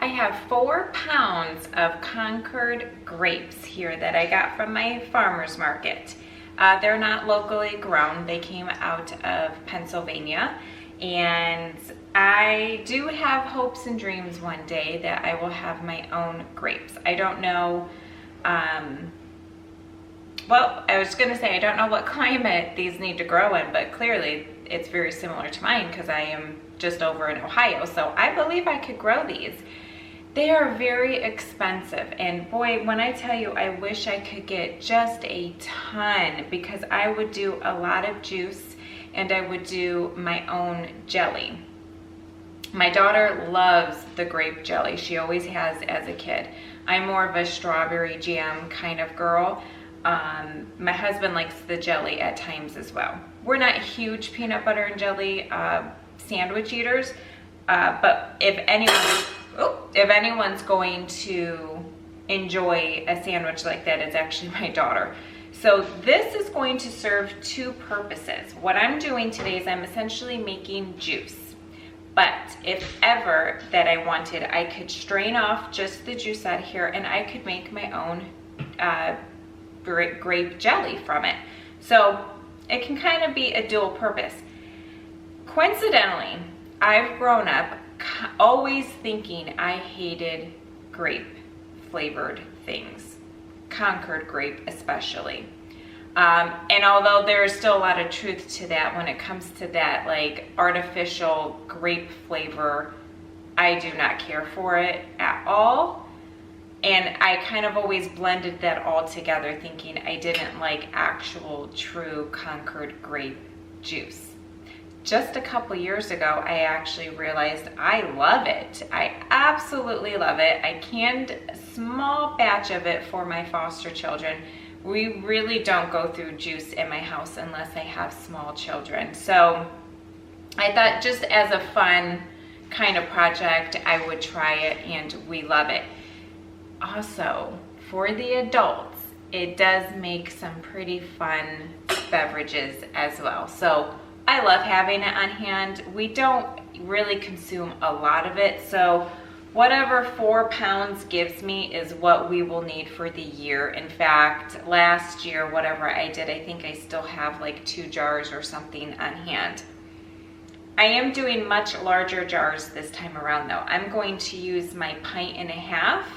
I have 4 pounds of Concord grapes here that I got from my farmer's market. They're not locally grown. They came out of Pennsylvania, and I do have hopes and dreams one day that I will have my own grapes. I don't know, well, I was gonna say I don't know what climate these need to grow in, but clearly it's very similar to mine because I am just over in Ohio, so I believe I could grow these. They are very expensive, and boy, when I tell you, I wish I could get just a ton, because I would do a lot of juice and I would do my own jelly. My daughter loves the grape jelly. She always has as a kid. I'm more of a strawberry jam kind of girl. My husband likes the jelly at times as well. We're not huge peanut butter and jelly sandwich eaters, but if anyone's going to enjoy a sandwich like that, it's actually my daughter. So this is going to serve 2 purposes. What I'm doing today is I'm essentially making juice. But if ever that I wanted, I could strain off just the juice out here and I could make my own grape jelly from it. So it can kind of be a dual purpose. Coincidentally, I've grown up always thinking I hated grape flavored things, Concord grape especially. And although there is still a lot of truth to that when it comes to that like artificial grape flavor, I do not care for it at all. And I kind of always blended that all together, thinking I didn't like actual true Concord grape juice. Just a couple years ago, I actually realized I love it. I absolutely love it. I canned a small batch of it for my foster children. We really don't go through juice in my house unless I have small children. So I thought just as a fun kind of project, I would try it, and we love it. Also, for the adults, it does make some pretty fun beverages as well. So I love having it on hand. We don't really consume a lot of it, so whatever 4 pounds gives me is what we will need for the year. In fact, last year, whatever I did, I think I still have like 2 jars or something on hand. I am doing much larger jars this time around though. I'm going to use my 1.5 pints,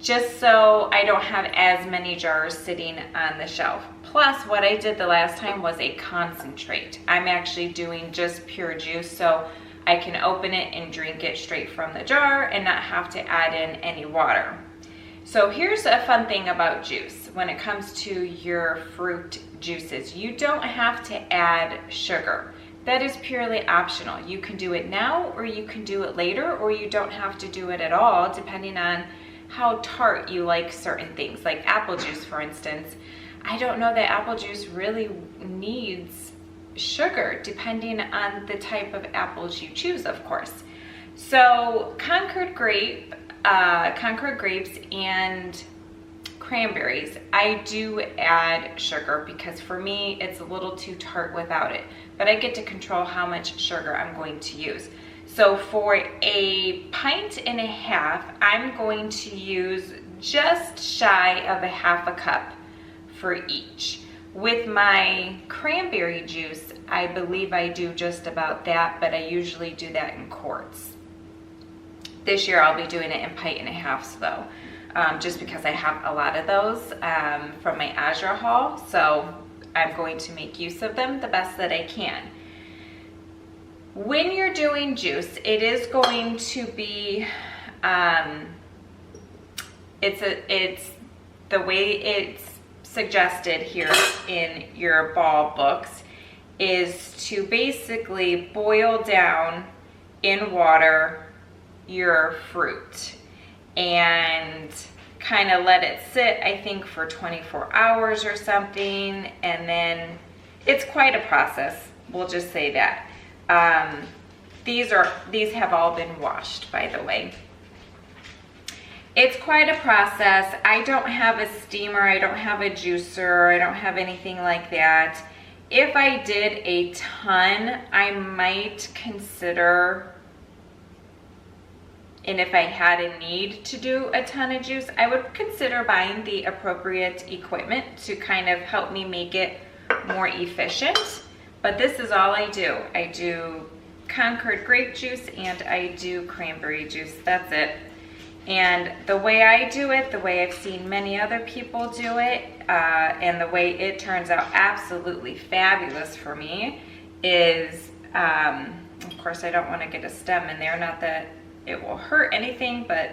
just so I don't have as many jars sitting on the shelf. Plus, what I did the last time was a concentrate. I'm actually doing just pure juice, so I can open it and drink it straight from the jar and not have to add in any water. So here's a fun thing about juice. When it comes to your fruit juices, you don't have to add sugar. That is purely optional. You can do it now, or you can do it later, or you don't have to do it at all, depending on how tart you like certain things. Like apple juice, for instance. I don't know that apple juice really needs sugar, depending on the type of apples you choose, of course. So Concord grapes and cranberries, I do add sugar because for me it's a little too tart without it, but I get to control how much sugar I'm going to use. So for a 1.5 pints, I'm going to use just shy of a 1/2 cup for each. With my cranberry juice, I believe I do just about that, but I usually do that in quarts. This year I'll be doing it in 1.5 pints though, just because I have a lot of those from my Azure haul, so I'm going to make use of them the best that I can. When you're doing juice, it is going to be, it's the way it's suggested here in your ball books is to basically boil down in water your fruit and kind of let it sit, I think, for 24 hours or something, and then it's quite a process, we'll just say that. These have all been washed, by the way. It's quite a process. I don't have a steamer, I don't have a juicer, I don't have anything like that. If I did a ton, I might consider And if I had a need to do a ton of juice, I would consider buying the appropriate equipment to kind of help me make it more efficient. But this is all I do. I do Concord grape juice and I do cranberry juice. That's it. And the way I do it, the way I've seen many other people do it, and the way it turns out absolutely fabulous for me is, of course I don't want to get a stem in there, not that it will hurt anything, but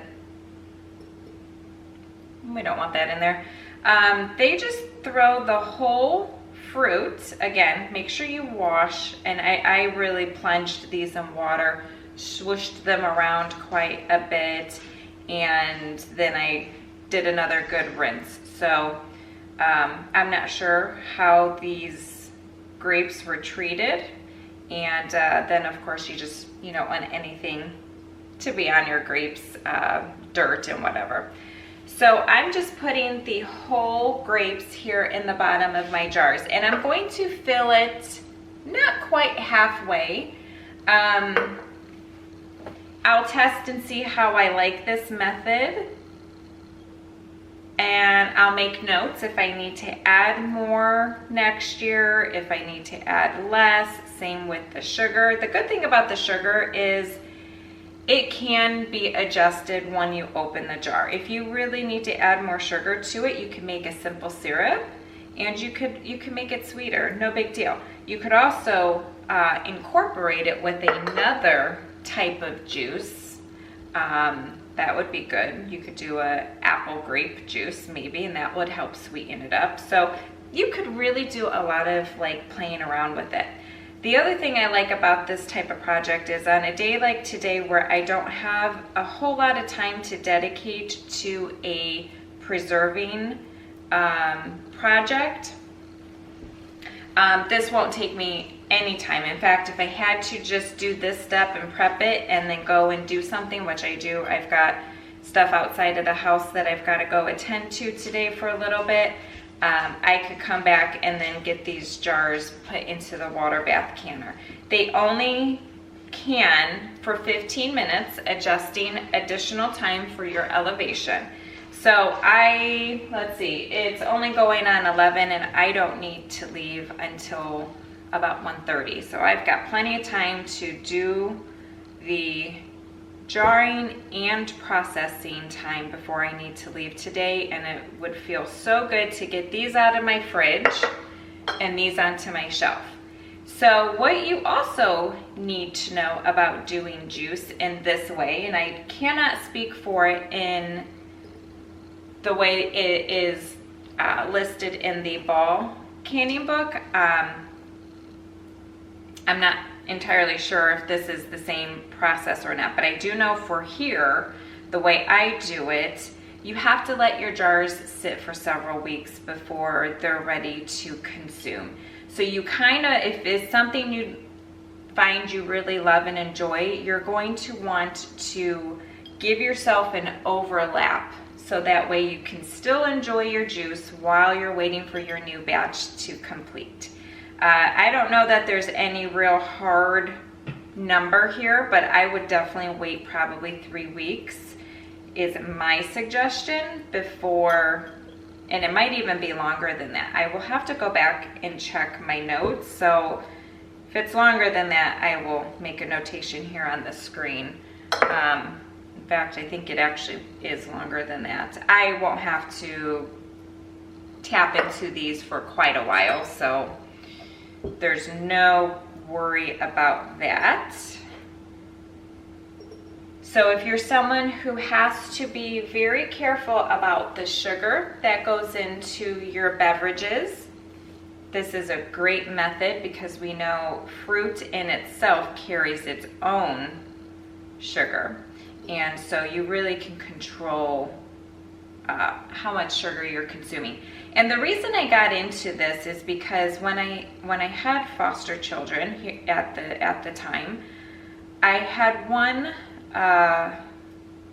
we don't want that in there. They just throw the whole fruit, again, make sure you wash, and I really plunged these in water, swooshed them around quite a bit, and then I did another good rinse. So I'm not sure how these grapes were treated, and then of course you just, you know, on anything to be on your grapes, dirt and whatever. So I'm just putting the whole grapes here in the bottom of my jars, and I'm going to fill it not quite halfway. I'll test and see how I like this method, and I'll make notes if I need to add more next year, if I need to add less. Same with the sugar. The good thing about the sugar is it can be adjusted when you open the jar. If you really need to add more sugar to it, you can make a simple syrup, and you can make it sweeter, no big deal. You could also incorporate it with another type of juice. That would be good. You could do a apple grape juice maybe, and that would help sweeten it up. So you could really do a lot of like playing around with it. The other thing I like about this type of project is on a day like today where I don't have a whole lot of time to dedicate to a preserving project, this won't take me any time. In fact, if I had to just do this step and prep it and then go and do something, which I do, I've got stuff outside of the house that I've got to go attend to today for a little bit. I could come back and then get these jars put into the water bath canner. They only can for 15 minutes, adjusting additional time for your elevation. So let's see, it's only going on 11 and I don't need to leave until about 1:30. So I've got plenty of time to do the jarring and processing time before I need to leave today, and it would feel so good to get these out of my fridge and these onto my shelf. So what you also need to know about doing juice in this way, and I cannot speak for it in the way it is listed in the ball canning book. I'm not entirely sure if this is the same process or not, but I do know for here, the way I do it, you have to let your jars sit for several weeks before they're ready to consume. So you kind of, if it's something you find you really love and enjoy, you're going to want to give yourself an overlap so that way you can still enjoy your juice while you're waiting for your new batch to complete. I don't know that there's any real hard number here, but I would definitely wait probably 3 weeks is my suggestion before, and it might even be longer than that. I will have to go back and check my notes. So if it's longer than that, I will make a notation here on the screen. In fact, I think it actually is longer than that. I won't have to tap into these for quite a while, so there's no worry about that. So if you're someone who has to be very careful about the sugar that goes into your beverages, this is a great method because we know fruit in itself carries its own sugar. And so you really can control how much sugar you're consuming. And the reason I got into this is because when I had foster children here at the time, I had one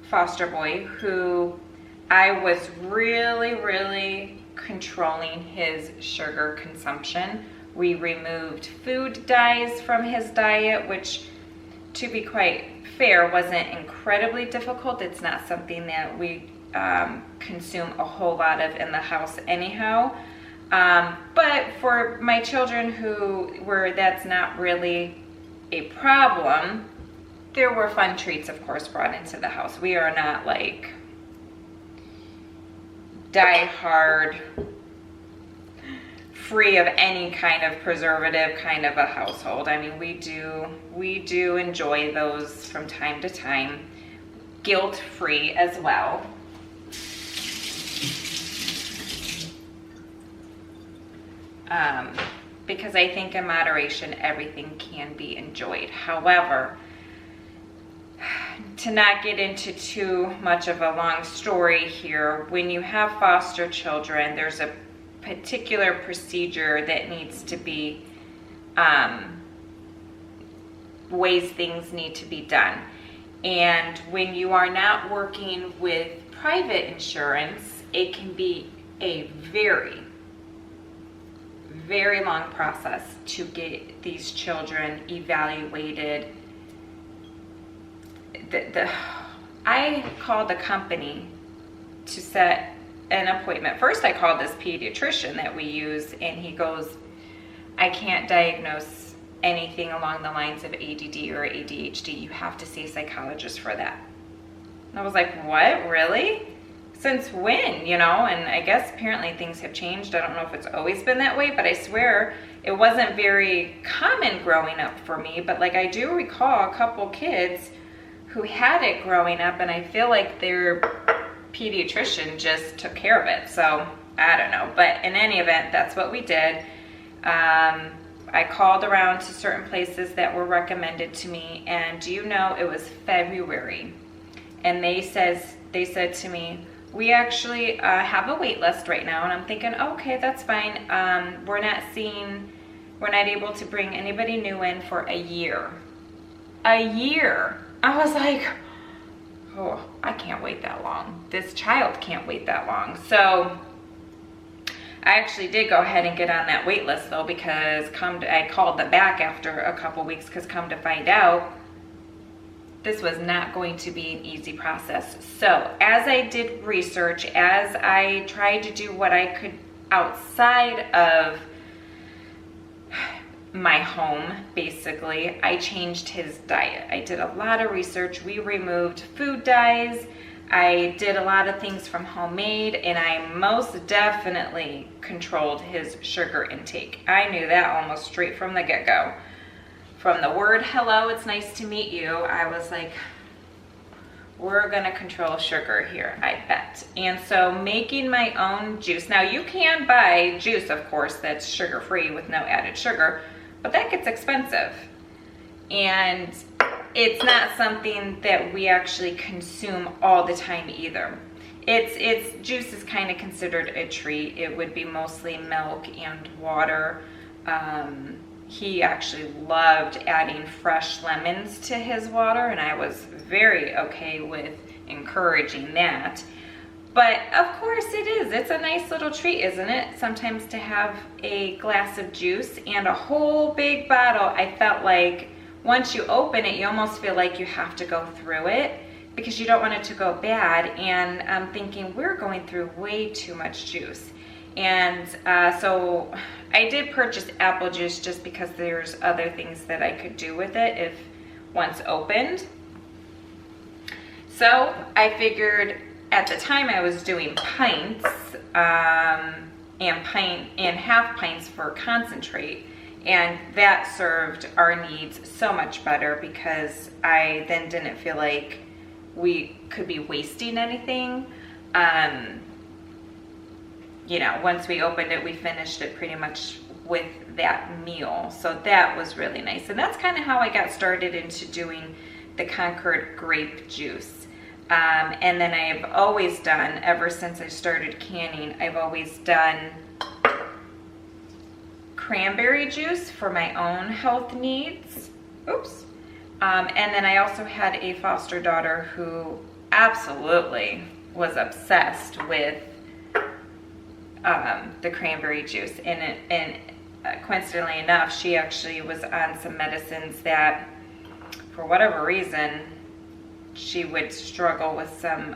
foster boy who I was really controlling his sugar consumption. We removed food dyes from his diet, which, to be quite fair, wasn't incredibly difficult. It's not something that we consume a whole lot of in the house anyhow. But for my children where that's not really a problem, there were fun treats, of course, brought into the house. We are not like die hard, free of any kind of preservative kind of a household. I mean, we do enjoy those from time to time, guilt-free as well. Because I think in moderation, everything can be enjoyed. However, to not get into too much of a long story here, when you have foster children, there's a particular procedure that needs to be, ways things need to be done. And when you are not working with private insurance, it can be a very, very long process to get these children evaluated. I called the company to set an appointment. First, I called this pediatrician that we use, and he goes, I can't diagnose anything along the lines of ADD or ADHD. You have to see a psychologist for that. And I was like, what, really? Since when, you know? And I guess apparently things have changed. I don't know if it's always been that way, but I swear it wasn't very common growing up for me. But like, I do recall a couple kids who had it growing up, and I feel like their pediatrician just took care of it. So I don't know, but in any event, that's what we did. I called around to certain places that were recommended to me, and do you know, it was February, and they said to me, we actually have a wait list right now. And I'm thinking, okay, that's fine. We're not able to bring anybody new in for a year. A year. I was like, oh, I can't wait that long. This child can't wait that long. So I actually did go ahead and get on that wait list though, because I called them back after a couple weeks, because come to find out, this was not going to be an easy process. So as I did research, as I tried to do what I could outside of my home, basically, I changed his diet. I did a lot of research. We removed food dyes. I did a lot of things from homemade, and I most definitely controlled his sugar intake. I knew that almost straight from the get-go. From the word, hello, it's nice to meet you, I was like, we're gonna control sugar here, I bet. And so making my own juice. Now you can buy juice, of course, that's sugar-free with no added sugar, but that gets expensive. And it's not something that we actually consume all the time either. Juice is kind of considered a treat. It would be mostly milk and water. He actually loved adding fresh lemons to his water, and I was very okay with encouraging that. But of course it is. It's a nice little treat, isn't it? Sometimes to have a glass of juice and a whole big bottle. I felt like once you open it, you almost feel like you have to go through it because you don't want it to go bad. And I'm thinking, we're going through way too much juice. And so I did purchase apple juice just because there's other things that I could do with it if once opened. So I figured at the time I was doing pints and half pints for concentrate, and that served our needs so much better because I then didn't feel like we could be wasting anything. You know, once we opened it, we finished it pretty much with that meal. So that was really nice. And that's kind of how I got started into doing the Concord grape juice. And then I've always done, ever since I started canning, I've always done cranberry juice for my own health needs. Oops. And then I also had a foster daughter who absolutely was obsessed with the cranberry juice, and coincidentally enough, she actually was on some medicines that, for whatever reason, she would struggle with some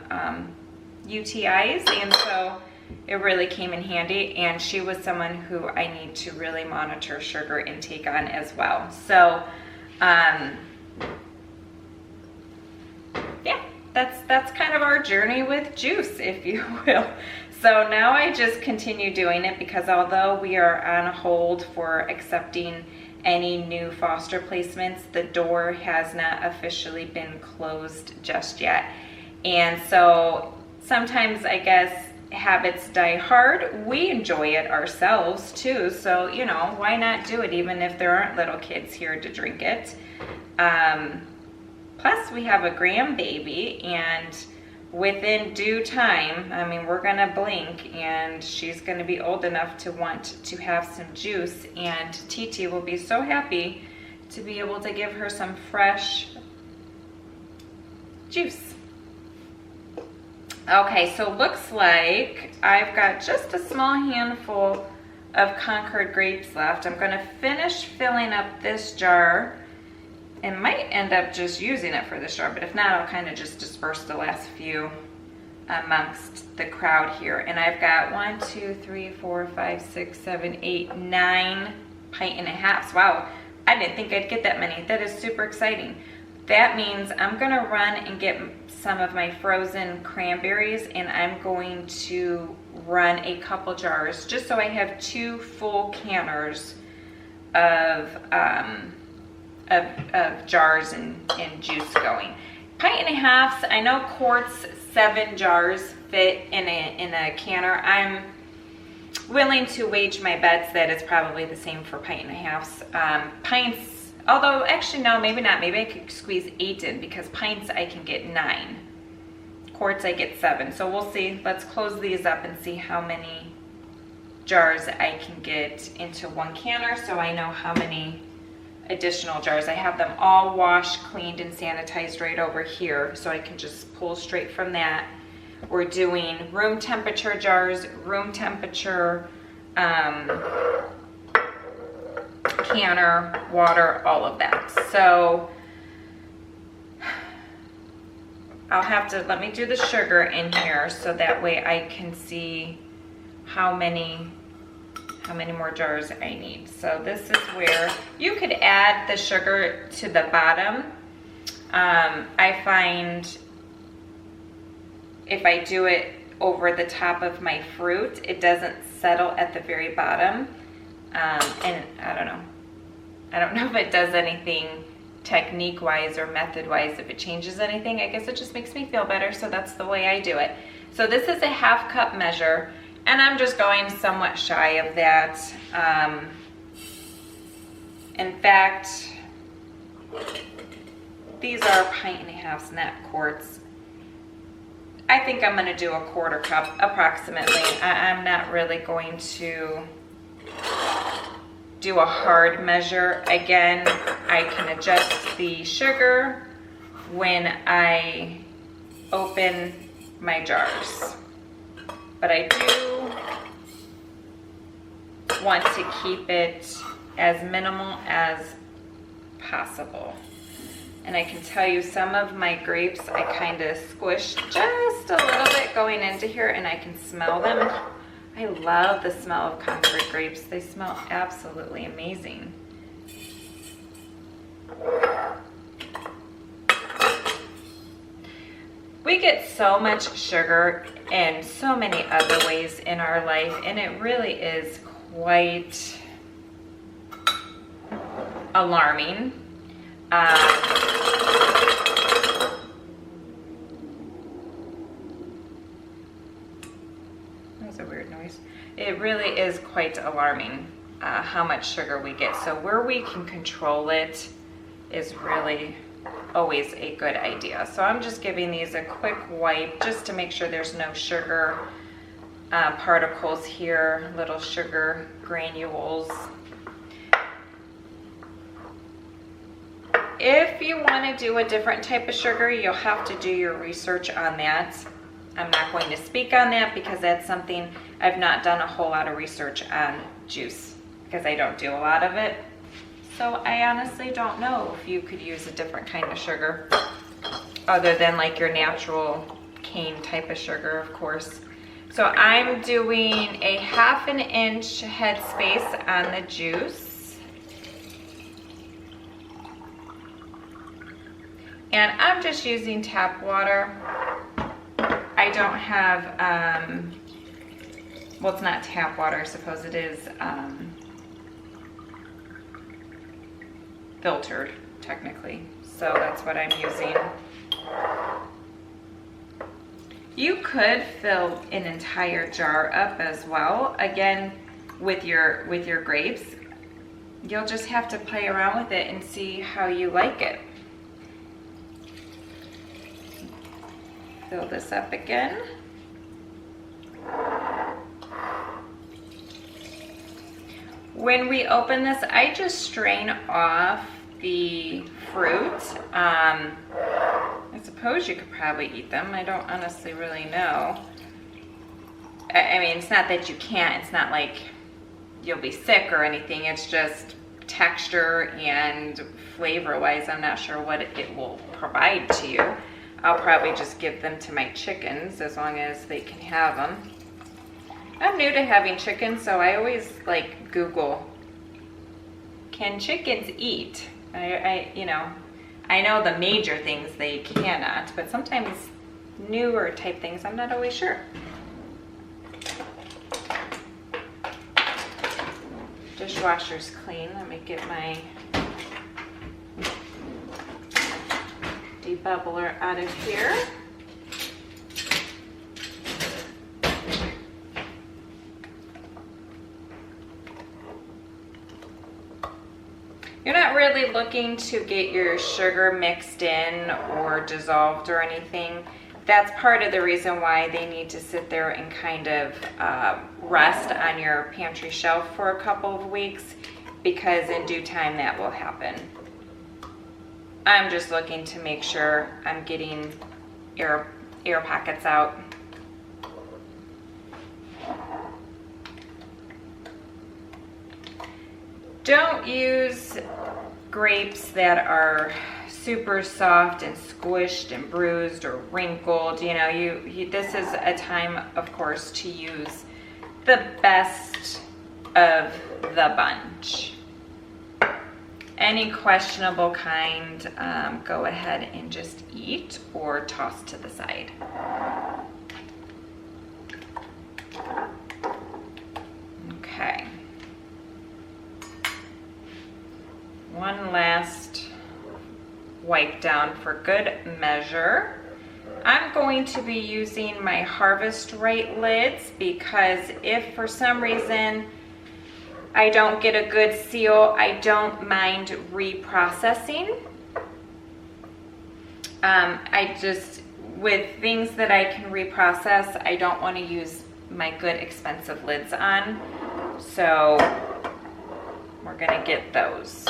UTIs, and so it really came in handy. And she was someone who I need to really monitor sugar intake on as well. So yeah, that's kind of our journey with juice, if you will. So now I just continue doing it because although we are on hold for accepting any new foster placements, the door has not officially been closed just yet. And so sometimes I guess habits die hard. We enjoy it ourselves too. So, you know, why not do it even if there aren't little kids here to drink it? Plus we have a grandbaby, and within due time, I mean, we're gonna blink and she's gonna be old enough to want to have some juice, and TT will be so happy to be able to give her some fresh juice. Okay, so looks like I've got just a small handful of Concord grapes left. I'm gonna finish filling up this jar and might end up just using it for this jar, but if not, I'll kind of just disperse the last few amongst the crowd here. And I've got 1, 2, 3, 4, 5, 6, 7, 8, 9 pint and a halves. Wow, I didn't think I'd get that many. That is super exciting. That means I'm gonna run and get some of my frozen cranberries, and I'm going to run a couple jars just so I have 2 full canners of jars and juice going. Pint and a halves, I know quarts, 7 jars fit in a canner. I'm willing to wager my bets that it's probably the same for pint and a halves. Pints, although actually no, maybe not. Maybe I could squeeze 8 in, because pints I can get 9. Quarts I get 7. So we'll see. Let's close these up and see how many jars I can get into one canner, so I know how many additional jars. I have them all washed, cleaned, and sanitized right over here, so I can just pull straight from that. We're doing room temperature jars, room temperature canner, water, all of that. So I'll have to, let me do the sugar in here so that way I can see how many more jars I need. So this is where you could add the sugar to the bottom. I find if I do it over the top of my fruit, it doesn't settle at the very bottom. And I don't know if it does anything technique-wise or method-wise, if it changes anything. I guess it just makes me feel better, so that's the way I do it. So this is a 1/2 cup measure, and I'm just going somewhat shy of that. In fact, these are pint and a half, not quarts. I think I'm gonna do a 1/4 cup approximately. I'm not really going to do a hard measure. Again, I can adjust the sugar when I open my jars. But I do want to keep it as minimal as possible. And I can tell you some of my grapes I kind of squished just a little bit going into here, and I can smell them. I love the smell of Concord grapes. They smell absolutely amazing. We get so much sugar in so many other ways in our life, and it really is quite alarming. That's a weird noise. It really is quite alarming how much sugar we get. So where we can control it is really always a good idea. So I'm just giving these a quick wipe just to make sure there's no sugar particles here, little sugar granules. If you want to do a different type of sugar, you'll have to do your research on that. I'm not going to speak on that because that's something I've not done a whole lot of research on juice, because I don't do a lot of it. So I honestly don't know if you could use a different kind of sugar. other than like your natural cane type of sugar, of course. So I'm doing a 1/2 inch headspace on the juice. And I'm just using tap water. I don't have, well, it's not tap water, I suppose it is filtered, technically. So that's what I'm using. You could fill an entire jar up as well. Again, with your grapes, you'll just have to play around with it and see how you like it. Fill this up again. When we open this, I just strain off the fruit. I suppose you could probably eat them. I don't honestly really know. I mean, it's not that you can't. It's not like you'll be sick or anything. It's just texture and flavor-wise, I'm not sure what it will provide to you. I'll probably just give them to my chickens as long as they can have them. I'm new to having chickens, so I always like Google, can chickens eat? I know the major things they cannot, but sometimes newer type things, I'm not always sure. Dishwasher's clean. Let me get my debubbler out of here. You're not really looking to get your sugar mixed in or dissolved or anything. That's part of the reason why they need to sit there and kind of rest on your pantry shelf for a couple of weeks, because in due time that will happen. I'm just looking to make sure I'm getting air pockets out. Don't use grapes that are super soft and squished and bruised or wrinkled. You know, this is a time, of course, to use the best of the bunch. Any questionable kind, go ahead and just eat or toss to the side. Okay. One last wipe down for good measure. I'm going to be using my Harvest Right lids, because if for some reason I don't get a good seal, I don't mind reprocessing. With things that I can reprocess, I don't want to use my good expensive lids on. So we're gonna get those.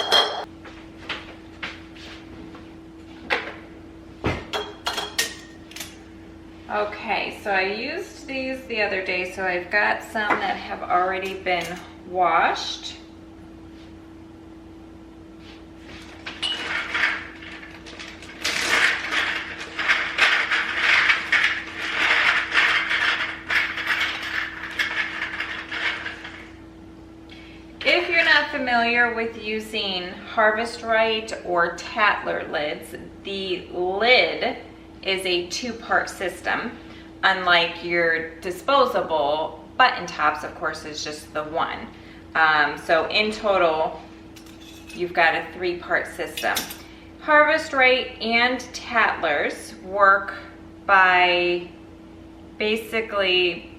Okay, so I used these the other day, so I've got some that have already been washed. If you're not familiar with using Harvest Right or Tatler lids, the lid is a two-part system. Unlike your disposable button tops, of course, is just the one. So in total, you've got a three-part system. Harvest Right and Tatler's work by basically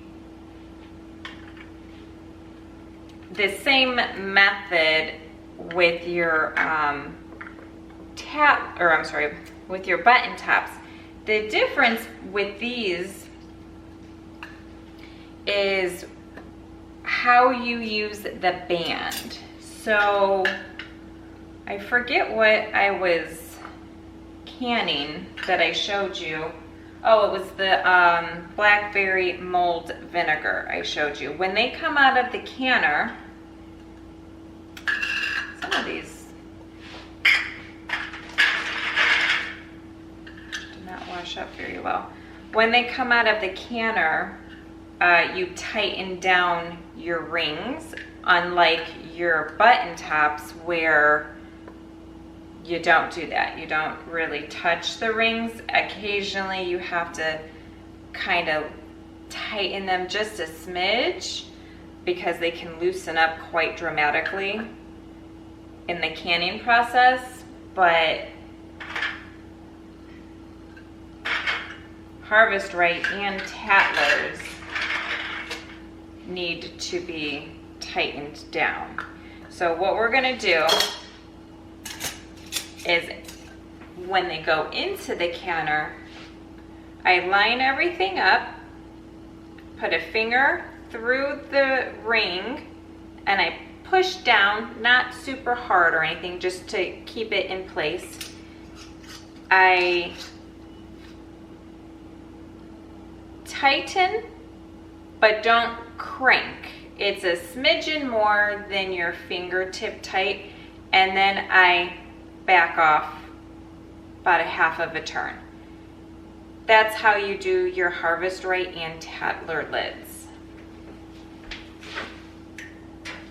the same method with your with your button tops. The difference with these is how you use the band. So I forget what I was canning that I showed you. Oh, it was the blackberry mold vinegar I showed you. When they come out of the canner, some of these do well. When they come out of the canner, you tighten down your rings, unlike your button tops where you don't do that. You don't really touch the rings. Occasionally you have to kind of tighten them just a smidge because they can loosen up quite dramatically in the canning process, but Harvest Right and Tattlers need to be tightened down. So what we're gonna do is when they go into the canner, I line everything up, put a finger through the ring, and I push down, not super hard or anything, just to keep it in place. I tighten, but don't crank. It's a smidgen more than your fingertip tight, and then I back off about a half of a turn. That's how you do your Harvest Right and Tattler lids.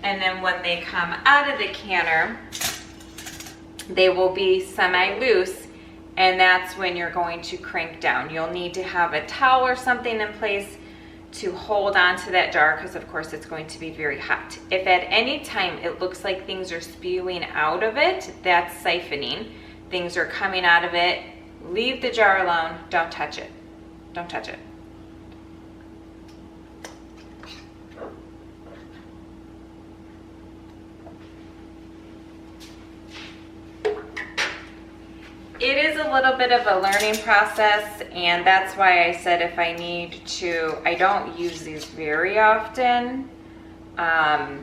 And then when they come out of the canner, they will be semi-loose, and that's when you're going to crank down. You'll need to have a towel or something in place to hold on to that jar, because of course it's going to be very hot. If at any time it looks like things are spewing out of it, that's siphoning. Things are coming out of it. Leave the jar alone. Don't touch it. Don't touch it. It is a little bit of a learning process, and that's why I said if I need to, I don't use these very often. That's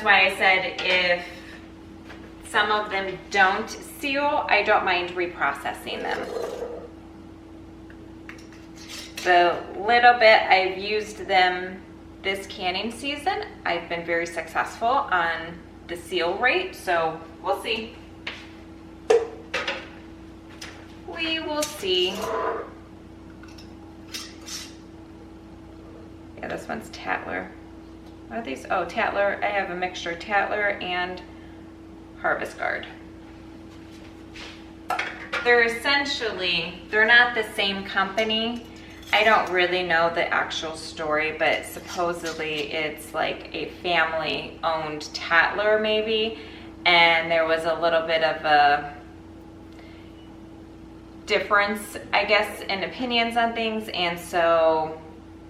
why I said if some of them don't seal, I don't mind reprocessing them. The little bit I've used them this canning season, I've been very successful on the seal rate, so we'll see. We will see. Yeah, this one's Tattler. What are these? Oh, Tattler. I have a mixture of Tattler and Harvest Guard. They're essentially, they're not the same company. I don't really know the actual story, but supposedly it's like a family-owned Tattler maybe, and there was a little bit of a difference, I guess, in opinions on things, and so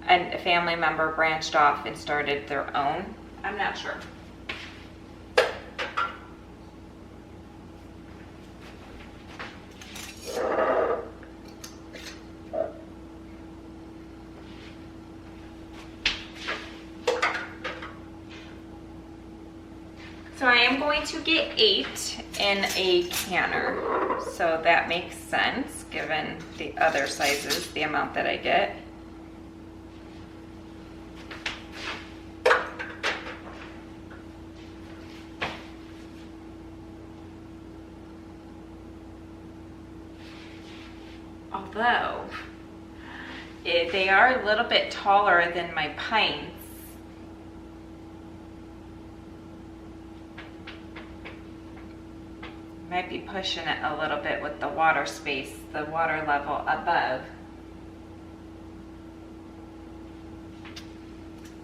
a family member branched off and started their own. I'm not sure. So I am going to get 8 in a canner. So that makes sense given the other sizes, the amount that I get. Although they are a little bit taller than my pints. Might be pushing it a little bit with the water space, the water level above.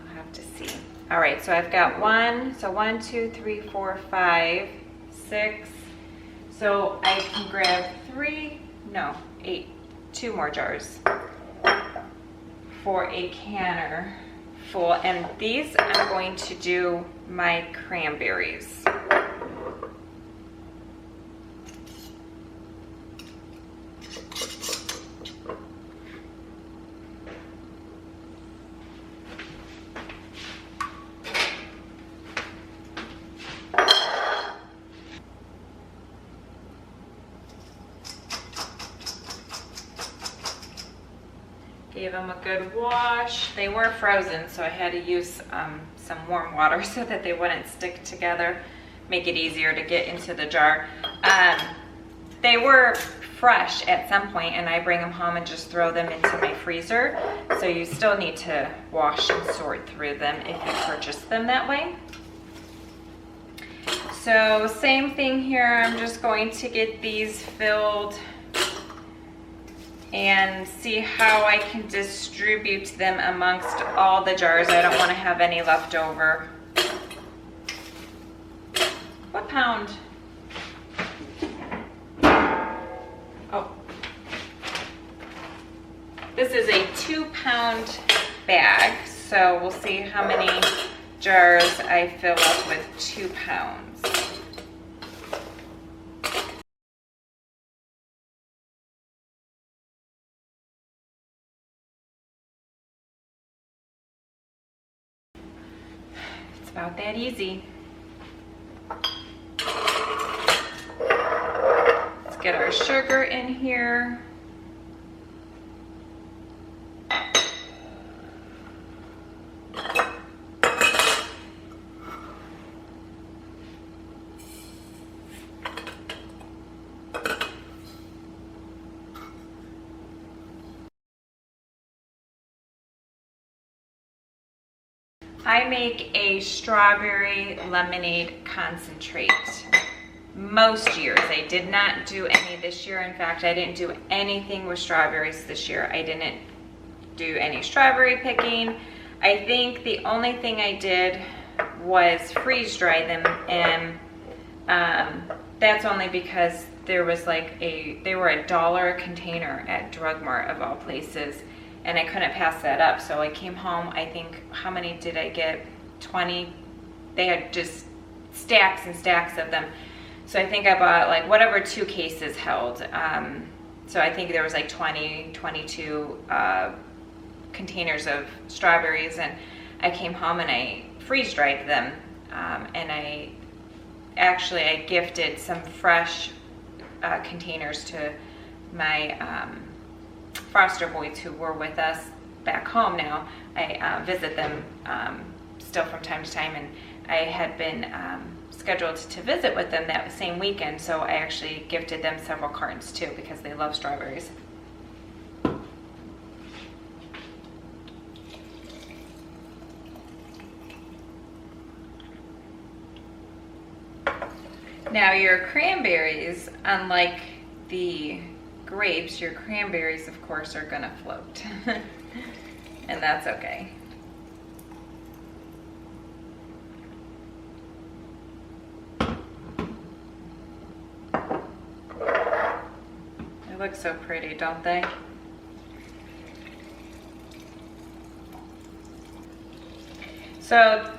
I'll have to see. All right, so I've got 1, 2, 3, 4, 5, 6. So I can grab 8, 2 more jars for a canner full. And these I'm going to do my cranberries. Gave them a good wash. They were frozen, so I had to use some warm water so that they wouldn't stick together, make it easier to get into the jar. They were fresh at some point, and I bring them home and just throw them into my freezer. So you still need to wash and sort through them if you purchase them that way. So same thing here, I'm just going to get these filled and see how I can distribute them amongst all the jars. I don't want to have any left over. What pound? Oh. This is a 2-pound bag, so we'll see how many jars I fill up with 2 pounds. It's about that easy. Let's get our sugar in here. I make a strawberry lemonade concentrate most years. I did not do any this year. In fact, I didn't do anything with strawberries this year. I didn't do any strawberry picking. I think the only thing I did was freeze dry them, and that's only because there was like they were $1 a container at Drug Mart of all places. And I couldn't pass that up, so I came home. I think, how many did I get? 20. They had just stacks and stacks of them. So I think I bought like whatever 2 cases held. So I think there was like 22 containers of strawberries, and I came home and I freeze dried them. And I gifted some fresh containers to my foster boys who were with us back home now. I visit them still from time to time, and I had been scheduled to visit with them that same weekend, so I actually gifted them several cartons too because they love strawberries. Now your cranberries, unlike the grapes, your cranberries of course are gonna float and that's okay. They look so pretty, don't they? So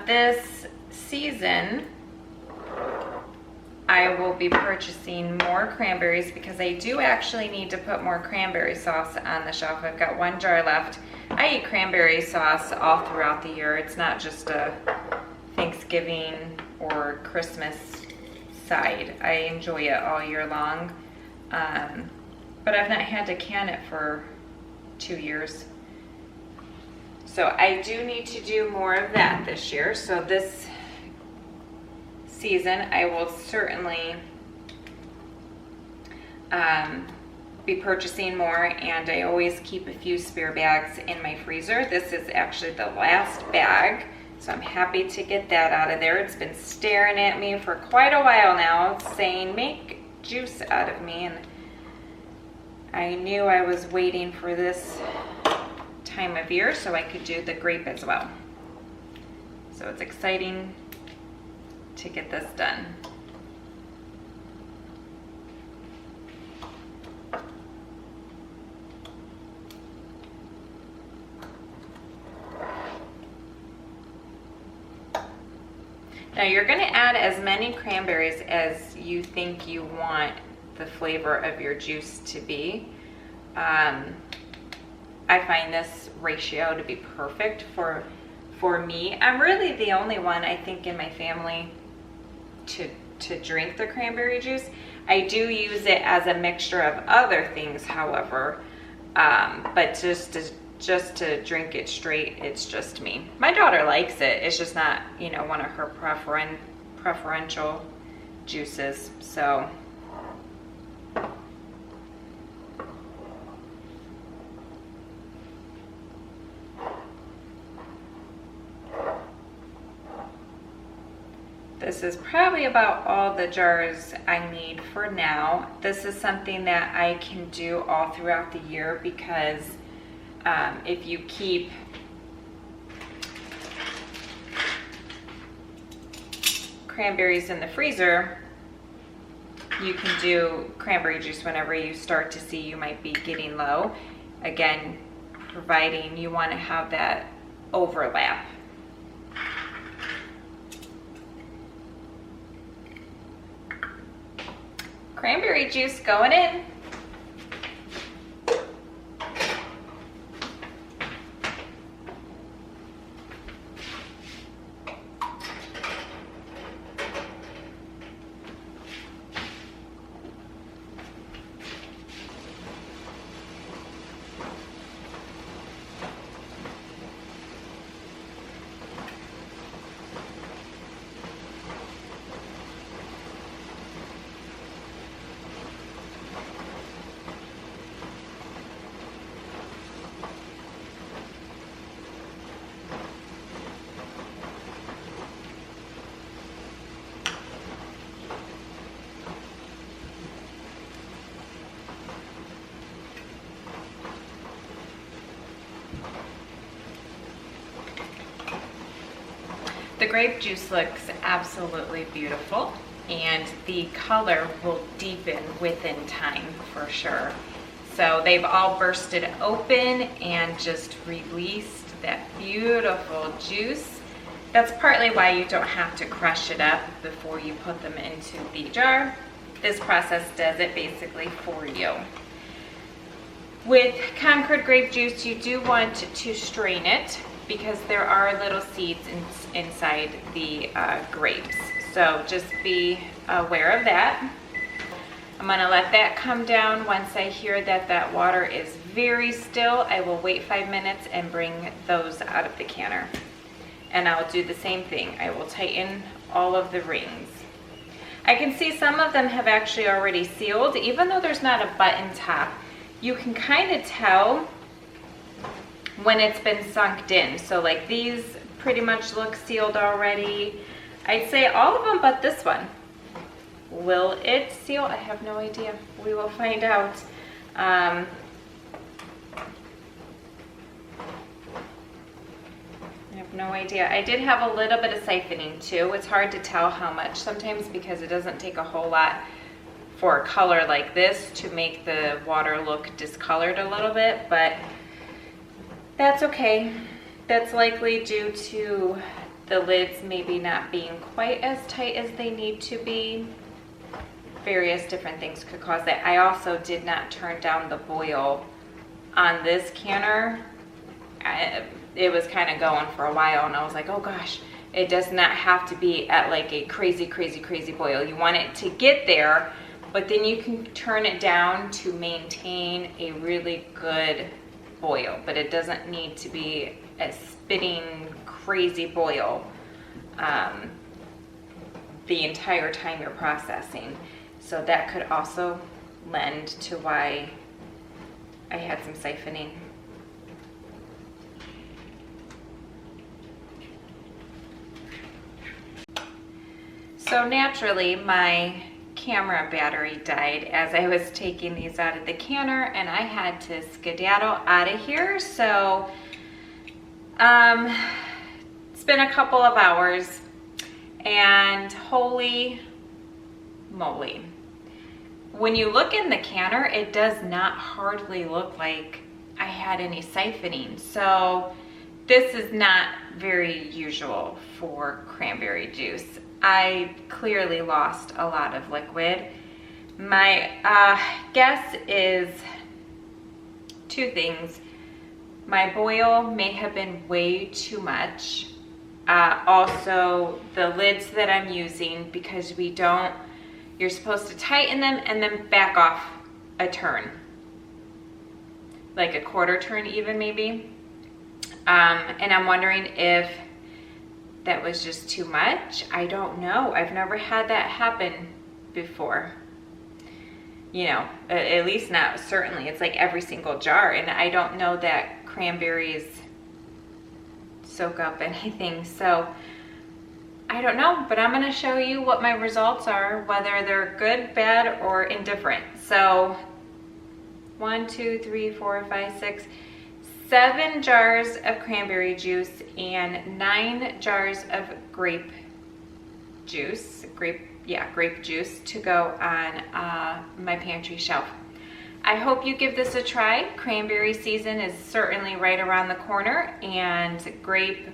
this season I will be purchasing more cranberries because I do actually need to put more cranberry sauce on the shelf. I've got 1 jar left. I eat cranberry sauce all throughout the year. It's not just a Thanksgiving or Christmas side. I enjoy it all year long. But I've not had to can it for 2 years. So I do need to do more of that this year. So this season I will certainly be purchasing more, and I always keep a few spare bags in my freezer. This is actually the last bag, so I'm happy to get that out of there. It's been staring at me for quite a while now saying make juice out of me, and I knew I was waiting for this time of year so I could do the grape as well. So it's exciting to get this done. Now you're going to add as many cranberries as you think you want the flavor of your juice to be. I find this ratio to be perfect for me. I'm really the only one, I think, in my family to drink the cranberry juice. I do use it as a mixture of other things, however, but just to drink it straight, it's just me. My daughter likes it. It's just not, you know, one of her preferential juices. So This is probably about all the jars I need for now. This is something that I can do all throughout the year because if you keep cranberries in the freezer, you can do cranberry juice whenever you start to see you might be getting low. Again, providing you want to have that overlap. Cranberry juice going in. The grape juice looks absolutely beautiful, and the color will deepen within time for sure. So they've all bursted open and just released that beautiful juice. That's partly why you don't have to crush it up before you put them into the jar. This process does it basically for you. With Concord grape juice, you do want to strain it because there are little seeds inside the grapes. So just be aware of that. I'm gonna let that come down. Once I hear that that water is very still, I will wait 5 minutes and bring those out of the canner. And I'll do the same thing. I will tighten all of the rings. I can see some of them have actually already sealed. Even though there's not a button top, you can kind of tell when it's been sunk in. So like these pretty much look sealed already. I'd say all of them but this one. Will it seal? I have no idea. We will find out. I have no idea. I did have a little bit of siphoning too. It's hard to tell how much sometimes because it doesn't take a whole lot for a color like this to make the water look discolored a little bit, but that's okay. That's likely due to the lids maybe not being quite as tight as they need to be. Various different things could cause that. I also did not turn down the boil on this canner. It was kind of going for a while and I was like, oh gosh, it does not have to be at like a crazy, crazy, crazy boil. You want it to get there, but then you can turn it down to maintain a really good boil, but it doesn't need to be a spitting crazy boil the entire time you're processing. So that could also lend to why I had some siphoning. So naturally my camera battery died as I was taking these out of the canner and I had to skedaddle out of here. So it's been a couple of hours and holy moly. When you look in the canner, it does not hardly look like I had any siphoning. So this is not very usual for cranberry juice. I clearly lost a lot of liquid. My guess is two things. My boil may have been way too much. Also, the lids that I'm using, because you're supposed to tighten them and then back off a turn. Like a quarter turn even maybe. And I'm wondering if that was just too much. I don't know. I've never had that happen before. You know, at least not certainly. It's like every single jar, and I don't know that cranberries soak up anything. So I don't know, but I'm gonna show you what my results are, whether they're good, bad, or indifferent. So 1, 2, 3, 4, 5, 6, 7 jars of cranberry juice and 9 jars of grape juice, grape juice to go on my pantry shelf. I hope you give this a try. Cranberry season is certainly right around the corner, and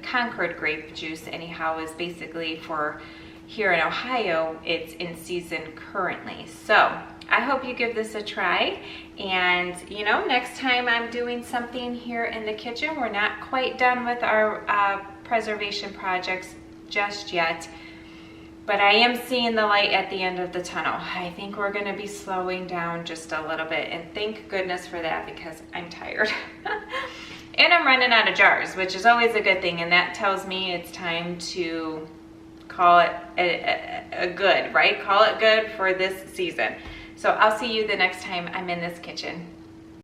Concord grape juice anyhow is basically, for here in Ohio, it's in season currently. So I hope you give this a try, and next time I'm doing something here in the kitchen, we're not quite done with our preservation projects just yet, but I am seeing the light at the end of the tunnel. I think we're gonna be slowing down just a little bit, and thank goodness for that, because I'm tired. And I'm running out of jars, which is always a good thing, and that tells me it's time to call it a good, right? Call it good for this season. So I'll see you the next time I'm in this kitchen.